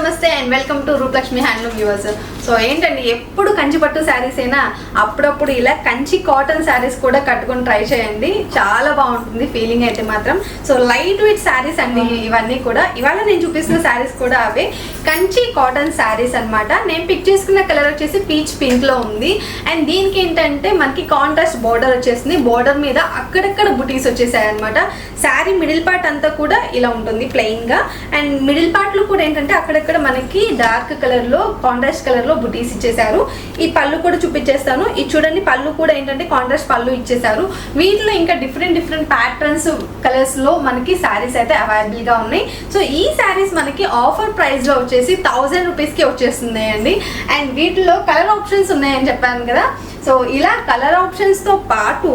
నమస్తే and welcome to Rupalakshmi handloom viewers. So ఏంటండి, ఎప్పుడు కంచి పట్టు శారీస్ అయినా అప్పుడప్పుడు ఇలా కంచి కాటన్ శారీస్ కూడా కట్టుకొని ట్రై చేయండి. చాలా బాగుంటుంది ఫీలింగ్ అయితే మాత్రం. సో లైట్ వెయిట్ శారీస్ అండి ఇవన్నీ కూడా. ఇవాళ నేను చూపిస్తున్న శారీస్ కూడా అవే కంచి కాటన్ శారీస్ అనమాట. నేను పిక్ చేసుకున్న కలర్ వచ్చేసి పీచ్ పింక్ లో ఉంది. అండ్ దీనికి ఏంటంటే మనకి కాంట్రాస్ట్ బోర్డర్ వచ్చేసింది. బోర్డర్ మీద అక్కడక్కడ బుటీస్ వచ్చేసాయి అనమాట. శారీ మిడిల్ పార్ట్ అంతా కూడా ఇలా ఉంటుంది ప్లెయిన్ గా. అండ్ మిడిల్ పార్ట్ లో కూడా ఏంటంటే అక్కడక్కడ మనకి డార్క్ కలర్ లో కాంట్రాస్ట్ కలర్ లో బుటీస్ ఇచ్చేసారు. ఈ పళ్ళు కూడా చూపించేస్తాను. ఇది చూడండి, పళ్ళు కూడా ఏంటంటే కాంట్రాస్ట్ పళ్ళు ఇచ్చేసారు. వీటిలో ఇంకా డిఫరెంట్ ప్యాటర్న్స్ కలర్స్ లో మనకి శారీస్ అయితే అవైలబుల్ గా ఉన్నాయి. సో ఈ శారీస్ మనకి ఆఫర్ ప్రైస్ లో వచ్చేసి 1000 రూపీస్ కి వచ్చేస్తున్నాయండి. అండ్ వీటిలో కలర్ ఆప్షన్స్ ఉన్నాయని చెప్పాను కదా. సో ఇలా కలర్ ఆప్షన్స్ తో పాటు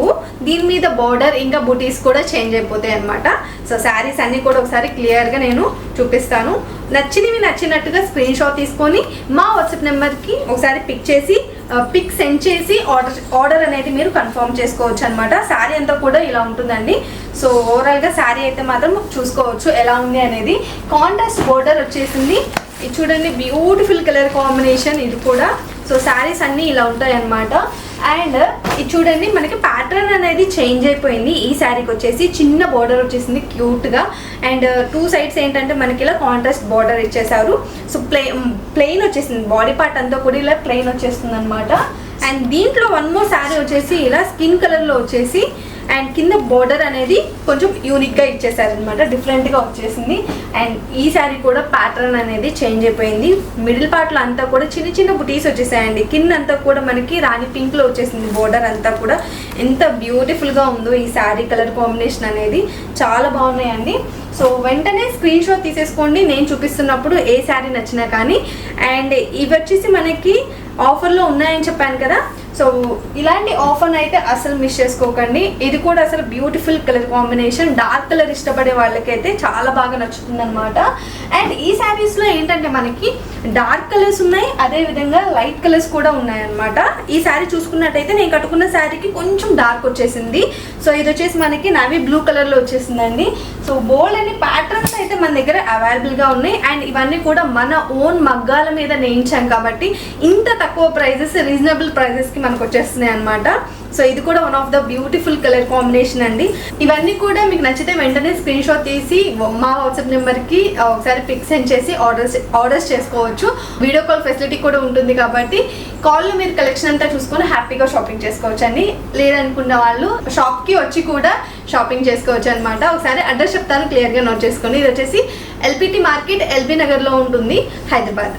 దీని మీద బోర్డర్ ఇంకా బుటీస్ కూడా చేంజ్ అయిపోతాయి అనమాట. సో శారీస్ అన్ని కూడా ఒకసారి క్లియర్ గా నేను చూపిస్తాను. నచ్చినవి నచ్చినట్టుగా స్క్రీన్ షాట్ తీసుకొని మా వాట్సాప్ నెంబర్కి ఒకసారి పిక్ సెండ్ చేసి ఆర్డర్ అనేది మీరు కన్ఫర్మ్ చేసుకోవచ్చు అనమాట. శారీ అంతా కూడా ఇలా ఉంటుందండి. సో ఓవరాల్గా శారీ అయితే మాత్రం చూసుకోవచ్చు ఎలా ఉంది అనేది. కాంట్రాస్ట్ బోర్డర్ వచ్చేసింది. ఇది చూడండి, బ్యూటిఫుల్ కలర్ కాంబినేషన్ ఇది కూడా. సో శారీస్ అన్నీ ఇలా ఉంటాయి అన్నమాట. అండ్ ఇది చూడండి, మనకి ప్యాటర్న్ అనేది చేంజ్ అయిపోయింది. ఈ శారీకి వచ్చేసి చిన్న బోర్డర్ వచ్చేసింది క్యూట్గా. అండ్ 2 సైడ్స్ ఏంటంటే మనకి ఇలా కాంట్రాస్ట్ బోర్డర్ ఇచ్చేసారు. సో ప్లెయిన్ వచ్చేసింది. బాడీ పార్ట్ అంతా కూడా ఇలా ప్లెయిన్ వచ్చేస్తుంది అనమాట. అండ్ దీంట్లో 1 మోర్ శారీ వచ్చేసి ఇలా స్కిన్ కలర్లో వచ్చేసి అండ్ కింద బోర్డర్ అనేది కొంచెం యూనిక్గా ఇచ్చేసారనమాట. డిఫరెంట్గా వచ్చేసింది. అండ్ ఈ శారీ కూడా ప్యాటర్న్ అనేది చేంజ్ అయిపోయింది. మిడిల్ పార్ట్లో అంతా కూడా చిన్న బుటీస్ వచ్చేసాయండి. కింద అంతా కూడా మనకి రాణి పింక్లో వచ్చేసింది బోర్డర్ అంతా కూడా. ఎంత బ్యూటిఫుల్గా ఉందో ఈ శారీ కలర్ కాంబినేషన్ అనేది. చాలా బాగున్నాయండి. సో వెంటనే స్క్రీన్ షాట్ తీసేసుకోండి నేను చూపిస్తున్నప్పుడు ఏ శారీ నచ్చినా కానీ. అండ్ ఇవి వచ్చేసి మనకి ఆఫర్లో ఉన్నాయని చెప్పాను కదా. సో ఇలాంటి ఆఫర్ అయితే అసలు మిస్ చేసుకోకండి. ఇది కూడా అసలు beautiful colour combination. Dark colour ఇష్టపడే వాళ్ళకైతే చాలా బాగా నచ్చుతుంది అనమాట. అండ్ ఈ శారీస్లో ఏంటంటే మనకి డార్క్ కలర్స్ ఉన్నాయి, అదేవిధంగా లైట్ కలర్స్ కూడా ఉన్నాయన్నమాట. ఈ శారీ చూసుకున్నట్టయితే నేను కట్టుకున్న శారీకి కొంచెం డార్క్ వచ్చేసింది. సో ఇది వచ్చేసి మనకి నావీ బ్లూ కలర్లో వచ్చేసిందండి. సో బోల్డ్ అనే ప్యాటర్న్స్ అయితే మన దగ్గర అవైలబుల్గా ఉన్నాయి. అండ్ ఇవన్నీ కూడా మన ఓన్ మగ్గాల మీద నేయించాం కాబట్టి ఇంత తక్కువ ప్రైజెస్, రీజనబుల్ ప్రైజెస్కి మనకు వచ్చేస్తున్నాయి అనమాట. సో ఇది కూడా one of the beautiful colour combination అండి. ఇవన్నీ కూడా మీకు నచ్చితే వెంటనే స్క్రీన్ షాట్ తీసి మా వాట్సాప్ నెంబర్కి ఒకసారి పిక్ సెండ్ చేసి ఆర్డర్స్ చేసుకోవచ్చు. వీడియో కాల్ ఫెసిలిటీ కూడా ఉంటుంది కాబట్టి కాల్లో మీరు కలెక్షన్ అంతా చూసుకొని హ్యాపీగా షాపింగ్ చేసుకోవచ్చు అండి. లేదనుకున్న వాళ్ళు షాప్కి వచ్చి కూడా షాపింగ్ చేసుకోవచ్చు అనమాట. ఒకసారి అడ్రస్ చెప్తాను, క్లియర్గా నోట్ చేసుకోండి. ఇది వచ్చేసి ఎల్పిటి మార్కెట్, ఎల్బీ నగర్లో ఉంటుంది, హైదరాబాద్.